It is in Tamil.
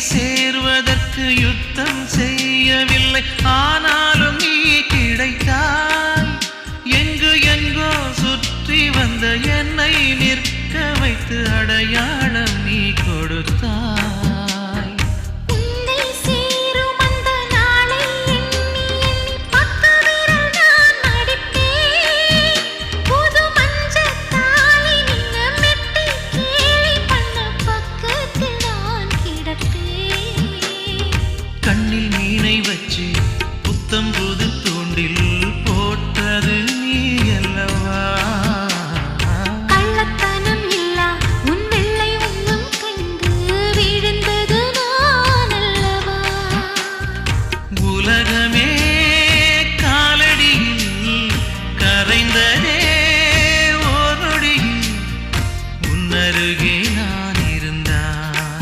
சேர்வதற்கு யுத்தம் செய்யவில்லை, ஆனாலும் நீ கிடைத்தாய். எங்கு எங்கோ சுற்றி வந்த என்னை நிற்க வைத்து அடையாளம் நீ கொடுத்தாய். கண்ணில்